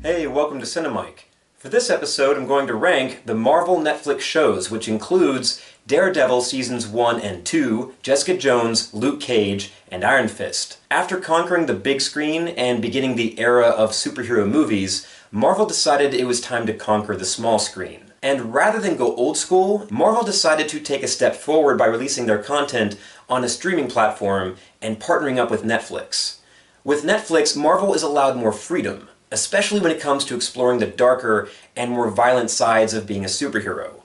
Hey, welcome to CineMike. For this episode, I'm going to rank the Marvel Netflix shows, which includes Daredevil Seasons 1 and 2, Jessica Jones, Luke Cage, and Iron Fist. After conquering the big screen and beginning the era of superhero movies, Marvel decided it was time to conquer the small screen. And rather than go old school, Marvel decided to take a step forward by releasing their content on a streaming platform and partnering up with Netflix. With Netflix, Marvel is allowed more freedom, especially when it comes to exploring the darker and more violent sides of being a superhero.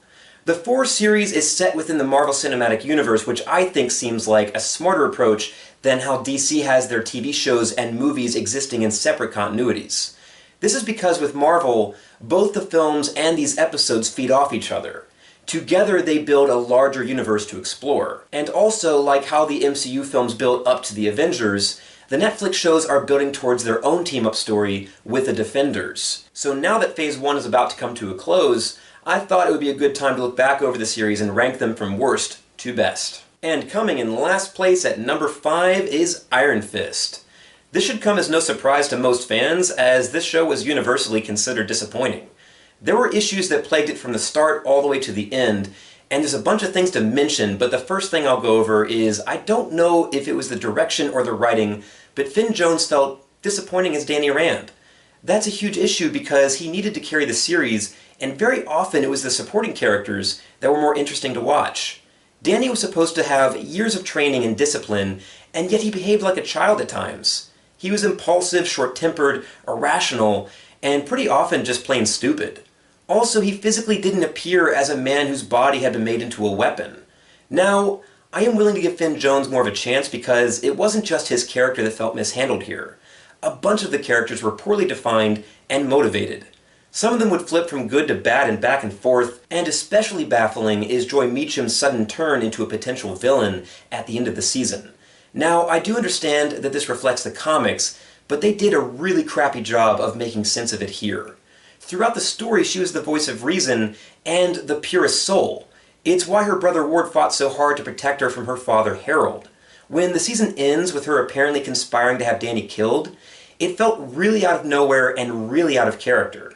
The 4 series is set within the Marvel Cinematic Universe, which I think seems like a smarter approach than how DC has their TV shows and movies existing in separate continuities. This is because with Marvel, both the films and these episodes feed off each other. Together they build a larger universe to explore. And also, like how the MCU films built up to the Avengers, the Netflix shows are building towards their own team-up story with the Defenders. So now that Phase 1 is about to come to a close, I thought it would be a good time to look back over the series and rank them from worst to best. And coming in last place at number 5 is Iron Fist. This should come as no surprise to most fans, as this show was universally considered disappointing. There were issues that plagued it from the start all the way to the end, and there's a bunch of things to mention, but the first thing I'll go over is I don't know if it was the direction or the writing, but Finn Jones felt disappointing as Danny Rand. That's a huge issue because he needed to carry the series, and very often it was the supporting characters that were more interesting to watch. Danny was supposed to have years of training and discipline, and yet he behaved like a child at times. He was impulsive, short-tempered, irrational, and pretty often just plain stupid. Also, he physically didn't appear as a man whose body had been made into a weapon. Now, I am willing to give Finn Jones more of a chance because it wasn't just his character that felt mishandled here. A bunch of the characters were poorly defined and motivated. Some of them would flip from good to bad and back and forth, and especially baffling is Joy Meacham's sudden turn into a potential villain at the end of the season. Now, I do understand that this reflects the comics, but they did a really crappy job of making sense of it here. Throughout the story, she was the voice of reason and the purest soul. It's why her brother Ward fought so hard to protect her from her father Harold. When the season ends with her apparently conspiring to have Danny killed, it felt really out of nowhere and really out of character.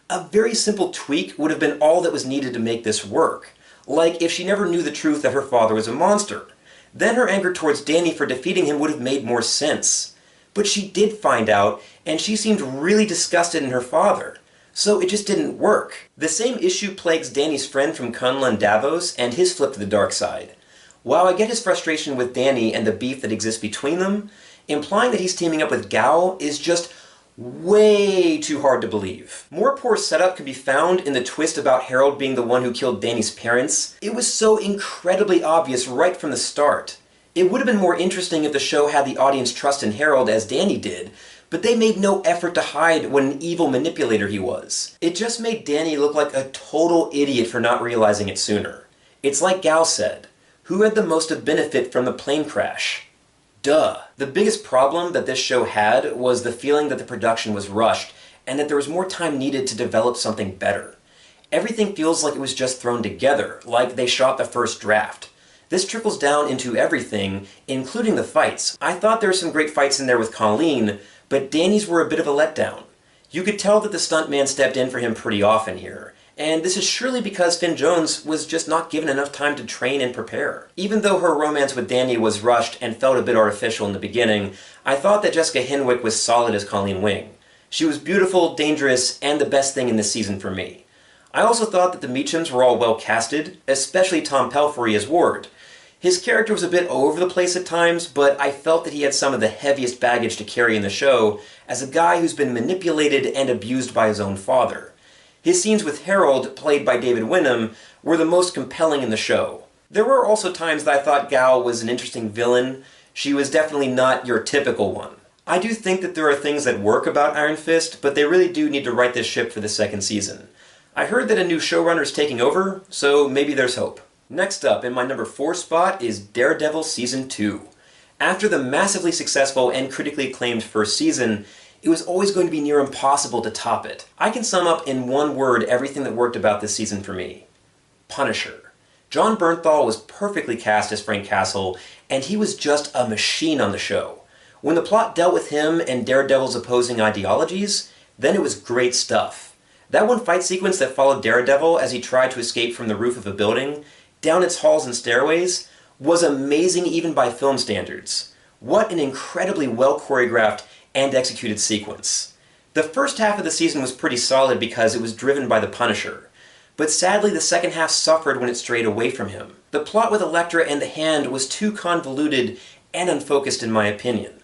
A very simple tweak would have been all that was needed to make this work. Like if she never knew the truth that her father was a monster. Then her anger towards Danny for defeating him would have made more sense. But she did find out, and she seemed really disgusted in her father. So it just didn't work. The same issue plagues Danny's friend from Kunlun Davos and his flip to the dark side. While I get his frustration with Danny and the beef that exists between them, implying that he's teaming up with Gal is just way too hard to believe. More poor setup can be found in the twist about Harold being the one who killed Danny's parents. It was so incredibly obvious right from the start. It would have been more interesting if the show had the audience trust in Harold as Danny did, but they made no effort to hide what an evil manipulator he was. It just made Danny look like a total idiot for not realizing it sooner. It's like Gal said, who had the most of benefit from the plane crash? Duh. The biggest problem that this show had was the feeling that the production was rushed and that there was more time needed to develop something better. Everything feels like it was just thrown together, like they shot the first draft. This trickles down into everything, including the fights. I thought there were some great fights in there with Colleen, but Danny's were a bit of a letdown. You could tell that the stuntman stepped in for him pretty often here, and this is surely because Finn Jones was just not given enough time to train and prepare. Even though her romance with Danny was rushed and felt a bit artificial in the beginning, I thought that Jessica Henwick was solid as Colleen Wing. She was beautiful, dangerous, and the best thing in this season for me. I also thought that the Meachams were all well casted, especially Tom Pelphrey as Ward. His character was a bit all over the place at times, but I felt that he had some of the heaviest baggage to carry in the show as a guy who's been manipulated and abused by his own father. His scenes with Harold, played by David Wenham, were the most compelling in the show. There were also times that I thought Gal was an interesting villain. She was definitely not your typical one. I do think that there are things that work about Iron Fist, but they really do need to right this ship for the second season. I heard that a new showrunner is taking over, so maybe there's hope. Next up, in my number 4 spot, is Daredevil Season 2. After the massively successful and critically acclaimed first season, it was always going to be near impossible to top it. I can sum up in one word everything that worked about this season for me. Punisher. Jon Bernthal was perfectly cast as Frank Castle, and he was just a machine on the show. When the plot dealt with him and Daredevil's opposing ideologies, then it was great stuff. That one fight sequence that followed Daredevil as he tried to escape from the roof of a building, down its halls and stairways, was amazing even by film standards. What an incredibly well choreographed and executed sequence. The first half of the season was pretty solid because it was driven by the Punisher. But sadly, the second half suffered when it strayed away from him. The plot with Elektra and the Hand was too convoluted and unfocused in my opinion.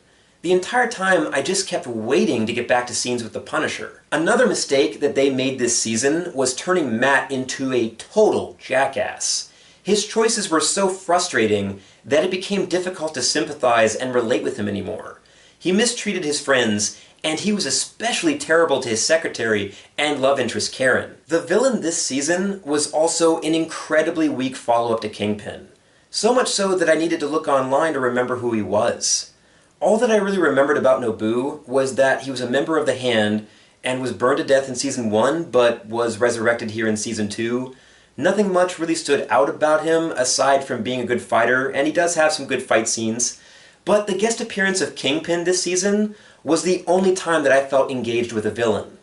The entire time, I just kept waiting to get back to scenes with the Punisher. Another mistake that they made this season was turning Matt into a total jackass. His choices were so frustrating that it became difficult to sympathize and relate with him anymore. He mistreated his friends, and he was especially terrible to his secretary and love interest Karen. The villain this season was also an incredibly weak follow-up to Kingpin. So much so that I needed to look online to remember who he was. All that I really remembered about Nobu was that he was a member of the Hand and was burned to death in Season 1, but was resurrected here in Season 2. Nothing much really stood out about him aside from being a good fighter, and he does have some good fight scenes. But the guest appearance of Kingpin this season was the only time that I felt engaged with a villain.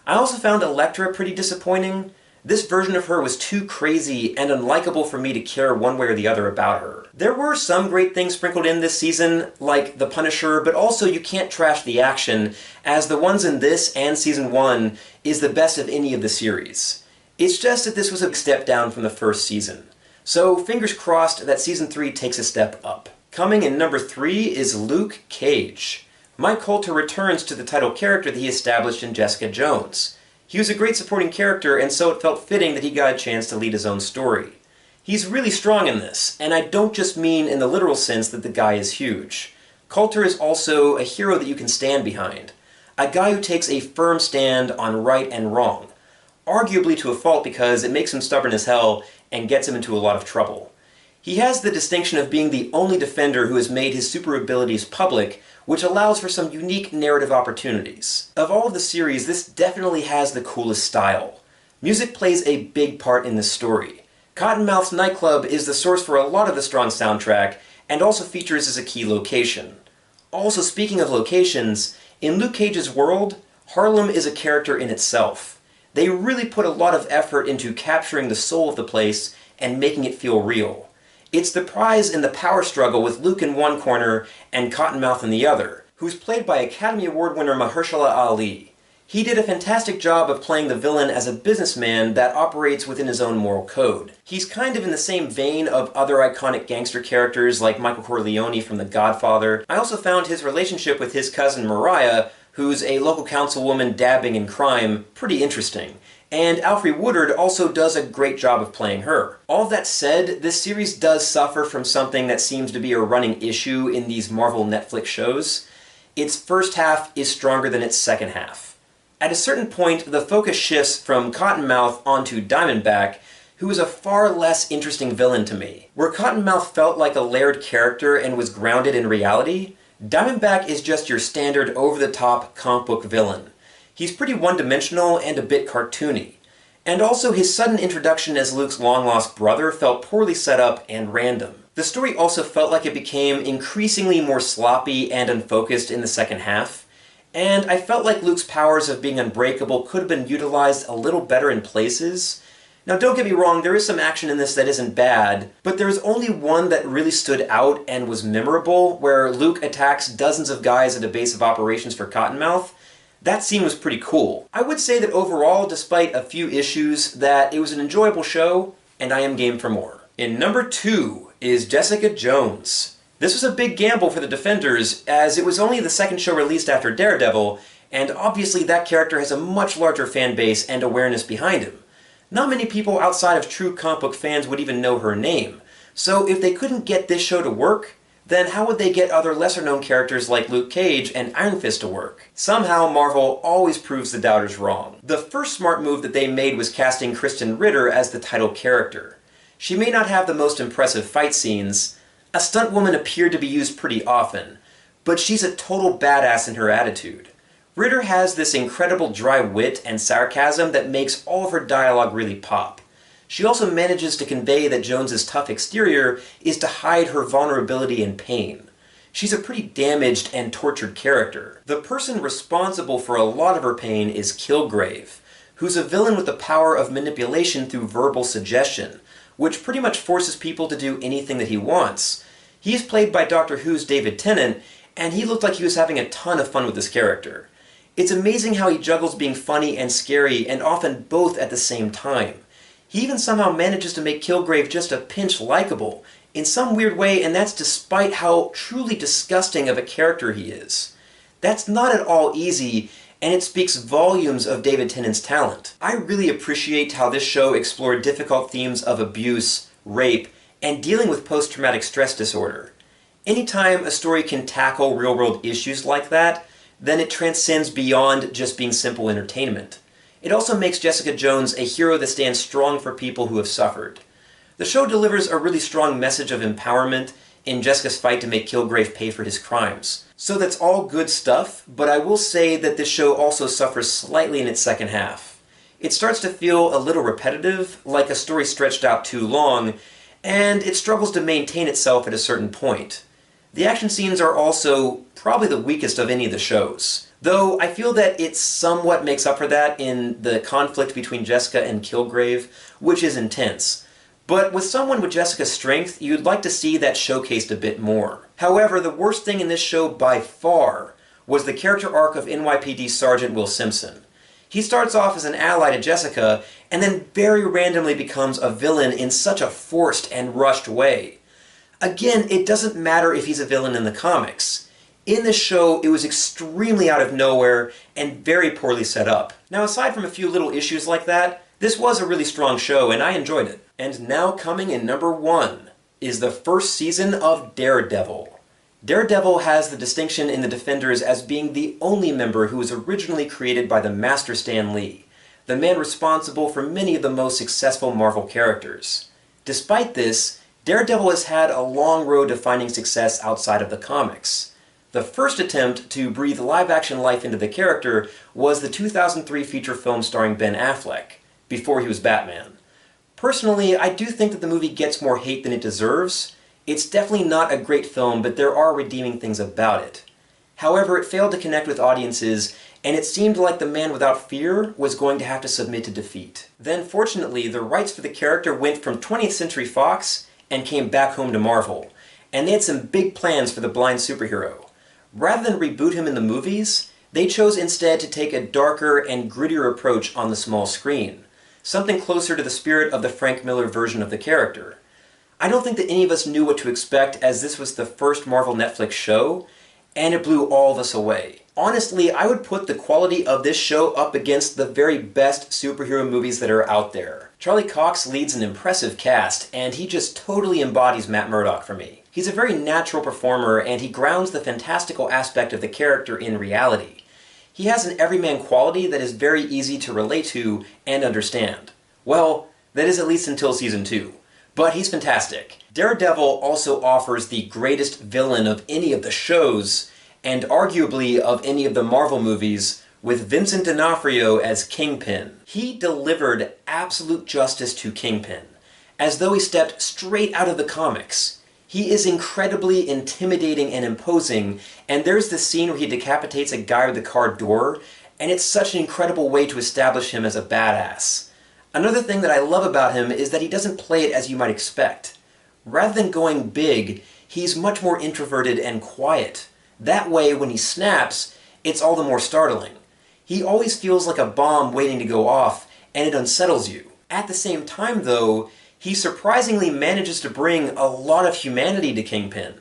I also found Elektra pretty disappointing. This version of her was too crazy and unlikable for me to care one way or the other about her. There were some great things sprinkled in this season, like the Punisher, but also you can't trash the action, as the ones in this and Season 1 is the best of any of the series. It's just that this was a step down from the first season. So fingers crossed that Season 3 takes a step up. Coming in number 3 is Luke Cage. Mike Colter returns to the title character that he established in Jessica Jones. He was a great supporting character, and so it felt fitting that he got a chance to lead his own story. He's really strong in this, and I don't just mean in the literal sense that the guy is huge. Colter is also a hero that you can stand behind. A guy who takes a firm stand on right and wrong. Arguably to a fault because it makes him stubborn as hell and gets him into a lot of trouble. He has the distinction of being the only defender who has made his super abilities public, which allows for some unique narrative opportunities. Of all of the series, this definitely has the coolest style. Music plays a big part in this story. Cottonmouth's nightclub is the source for a lot of the strong soundtrack, and also features as a key location. Also, speaking of locations, in Luke Cage's world, Harlem is a character in itself. They really put a lot of effort into capturing the soul of the place and making it feel real. It's the prize in the power struggle with Luke in one corner and Cottonmouth in the other, who's played by Academy Award winner Mahershala Ali. He did a fantastic job of playing the villain as a businessman that operates within his own moral code. He's kind of in the same vein of other iconic gangster characters like Michael Corleone from The Godfather. I also found his relationship with his cousin Mariah, who's a local councilwoman dabbing in crime, pretty interesting. And Alfre Woodard also does a great job of playing her. All that said, this series does suffer from something that seems to be a running issue in these Marvel Netflix shows. Its first half is stronger than its second half. At a certain point, the focus shifts from Cottonmouth onto Diamondback, who is a far less interesting villain to me. Where Cottonmouth felt like a layered character and was grounded in reality, Diamondback is just your standard over-the-top comic book villain. He's pretty one-dimensional and a bit cartoony. And also his sudden introduction as Luke's long-lost brother felt poorly set up and random. The story also felt like it became increasingly more sloppy and unfocused in the second half, and I felt like Luke's powers of being unbreakable could have been utilized a little better in places. Now don't get me wrong, there is some action in this that isn't bad, but there's only one that really stood out and was memorable, where Luke attacks dozens of guys at a base of operations for Cottonmouth. That scene was pretty cool. I would say that overall, despite a few issues, that it was an enjoyable show, and I am game for more. In number 2 is Jessica Jones. This was a big gamble for the Defenders, as it was only the second show released after Daredevil, and obviously that character has a much larger fan base and awareness behind him. Not many people outside of true comic book fans would even know her name, so if they couldn't get this show to work, then how would they get other lesser-known characters like Luke Cage and Iron Fist to work? Somehow, Marvel always proves the doubters wrong. The first smart move that they made was casting Kristen Ritter as the title character. She may not have the most impressive fight scenes, a stunt woman appeared to be used pretty often, but she's a total badass in her attitude. Ritter has this incredible dry wit and sarcasm that makes all of her dialogue really pop. She also manages to convey that Jones's tough exterior is to hide her vulnerability and pain. she's a pretty damaged and tortured character. The person responsible for a lot of her pain is Kilgrave, who's a villain with the power of manipulation through verbal suggestion, which pretty much forces people to do anything that he wants. He's played by Doctor Who's David Tennant, and he looked like he was having a ton of fun with this character. It's amazing how he juggles being funny and scary, and often both at the same time. He even somehow manages to make Kilgrave just a pinch likable, in some weird way, and that's despite how truly disgusting of a character he is. That's not at all easy, and it speaks volumes of David Tennant's talent. I really appreciate how this show explored difficult themes of abuse, rape, and dealing with post-traumatic stress disorder. Anytime a story can tackle real-world issues like that, then it transcends beyond just being simple entertainment. It also makes Jessica Jones a hero that stands strong for people who have suffered. The show delivers a really strong message of empowerment in Jessica's fight to make Kilgrave pay for his crimes. So that's all good stuff, but I will say that this show also suffers slightly in its second half. It starts to feel a little repetitive, like a story stretched out too long, and it struggles to maintain itself at a certain point. The action scenes are also probably the weakest of any of the shows, though I feel that it somewhat makes up for that in the conflict between Jessica and Kilgrave, which is intense. But with someone with Jessica's strength, you'd like to see that showcased a bit more. However, the worst thing in this show by far was the character arc of NYPD Sergeant Will Simpson. He starts off as an ally to Jessica, and then very randomly becomes a villain in such a forced and rushed way. Again, it doesn't matter if he's a villain in the comics. In this show, it was extremely out of nowhere and very poorly set up. Now, aside from a few little issues like that, this was a really strong show and I enjoyed it. And now coming in number 1 is the first season of Daredevil. Daredevil has the distinction in the Defenders as being the only member who was originally created by the Master Stan Lee, the man responsible for many of the most successful Marvel characters. Despite this, Daredevil has had a long road to finding success outside of the comics. The first attempt to breathe live-action life into the character was the 2003 feature film starring Ben Affleck, before he was Batman. Personally, I do think that the movie gets more hate than it deserves. It's definitely not a great film, but there are redeeming things about it. However, it failed to connect with audiences, and it seemed like the man without fear was going to have to submit to defeat. Then, fortunately, the rights for the character went from 20th Century Fox and came back home to Marvel, and they had some big plans for the blind superhero. Rather than reboot him in the movies, they chose instead to take a darker and grittier approach on the small screen, something closer to the spirit of the Frank Miller version of the character. I don't think that any of us knew what to expect, as this was the first Marvel Netflix show, and it blew all of us away. Honestly, I would put the quality of this show up against the very best superhero movies that are out there. Charlie Cox leads an impressive cast, and he just totally embodies Matt Murdock for me. He's a very natural performer, and he grounds the fantastical aspect of the character in reality. He has an everyman quality that is very easy to relate to and understand. Well, that is at least until Season 2. But he's fantastic. Daredevil also offers the greatest villain of any of the shows, and arguably of any of the Marvel movies, with Vincent D'Onofrio as Kingpin. He delivered absolute justice to Kingpin, as though he stepped straight out of the comics. He is incredibly intimidating and imposing, and there's this scene where he decapitates a guy with the car door, and it's such an incredible way to establish him as a badass. Another thing that I love about him is that he doesn't play it as you might expect. Rather than going big, he's much more introverted and quiet. That way, when he snaps, it's all the more startling. He always feels like a bomb waiting to go off, and it unsettles you. At the same time, though, he surprisingly manages to bring a lot of humanity to Kingpin.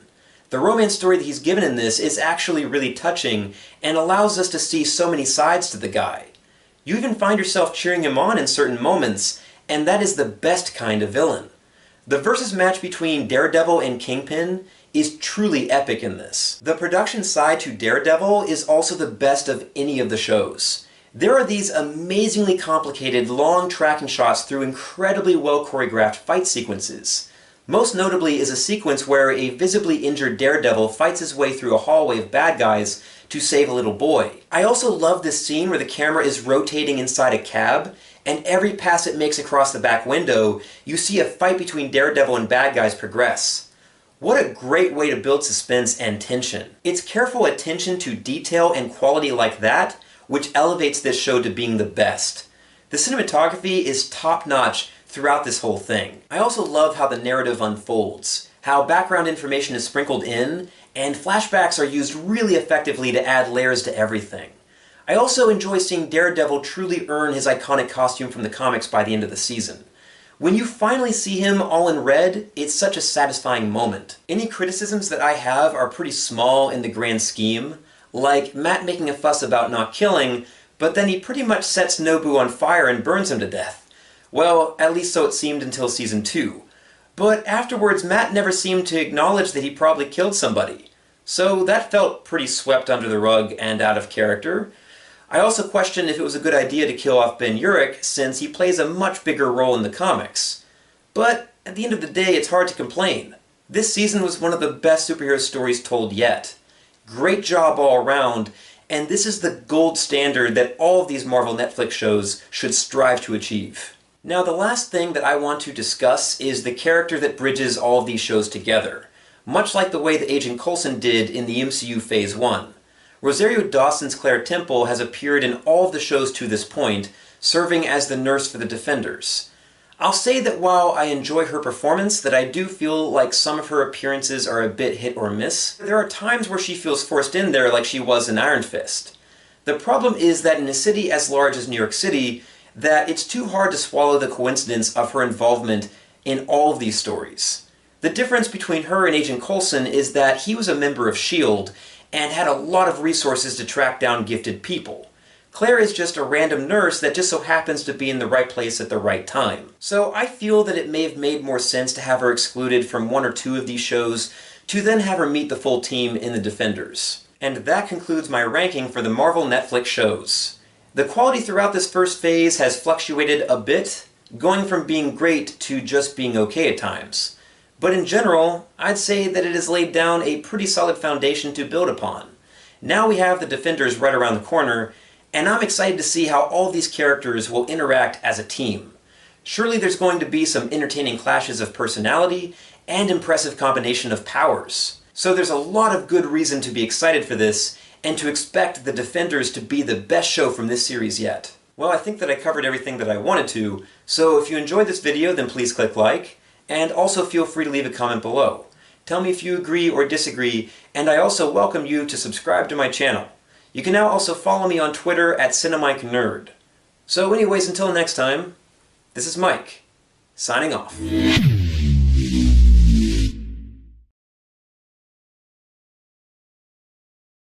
The romance story that he's given in this is actually really touching, and allows us to see so many sides to the guy. You even find yourself cheering him on in certain moments, and that is the best kind of villain. The versus match between Daredevil and Kingpin is truly epic in this. The production side to Daredevil is also the best of any of the shows. There are these amazingly complicated, long tracking shots through incredibly well choreographed fight sequences. Most notably is a sequence where a visibly injured Daredevil fights his way through a hallway of bad guys to save a little boy. I also love this scene where the camera is rotating inside a cab, and every pass it makes across the back window, you see a fight between Daredevil and bad guys progress. What a great way to build suspense and tension. It's careful attention to detail and quality like that which elevates this show to being the best. The cinematography is top-notch throughout this whole thing. I also love how the narrative unfolds, how background information is sprinkled in, and flashbacks are used really effectively to add layers to everything. I also enjoy seeing Daredevil truly earn his iconic costume from the comics by the end of the season. When you finally see him all in red, it's such a satisfying moment. Any criticisms that I have are pretty small in the grand scheme, like Matt making a fuss about not killing, but then he pretty much sets Nobu on fire and burns him to death. Well, at least so it seemed until season 2. But afterwards, Matt never seemed to acknowledge that he probably killed somebody. So that felt pretty swept under the rug and out of character. I also question if it was a good idea to kill off Ben Urich, since he plays a much bigger role in the comics. But at the end of the day, it's hard to complain. This season was one of the best superhero stories told yet. Great job all around, and this is the gold standard that all of these Marvel Netflix shows should strive to achieve. Now, the last thing that I want to discuss is the character that bridges all of these shows together, much like the way that Agent Coulson did in the MCU Phase 1. Rosario Dawson's Clare Temple has appeared in all of the shows to this point, serving as the nurse for the Defenders. I'll say that while I enjoy her performance, that I do feel like some of her appearances are a bit hit or miss. There are times where she feels forced in there like she was in Iron Fist. The problem is that in a city as large as New York City, that it's too hard to swallow the coincidence of her involvement in all of these stories. The difference between her and Agent Coulson is that he was a member of S.H.I.E.L.D. and had a lot of resources to track down gifted people. Claire is just a random nurse that just so happens to be in the right place at the right time. So I feel that it may have made more sense to have her excluded from one or two of these shows, to then have her meet the full team in the Defenders. And that concludes my ranking for the Marvel Netflix shows. The quality throughout this first phase has fluctuated a bit, going from being great to just being okay at times. But in general, I'd say that it has laid down a pretty solid foundation to build upon. Now we have the Defenders right around the corner, and I'm excited to see how all these characters will interact as a team. Surely there's going to be some entertaining clashes of personality and impressive combination of powers. So there's a lot of good reason to be excited for this, and to expect the Defenders to be the best show from this series yet. Well, I think that I covered everything that I wanted to, so if you enjoyed this video, then please click like, and also feel free to leave a comment below. Tell me if you agree or disagree, and I also welcome you to subscribe to my channel. You can now also follow me on Twitter at CineMikeNerd. So anyways, until next time, this is Mike, signing off.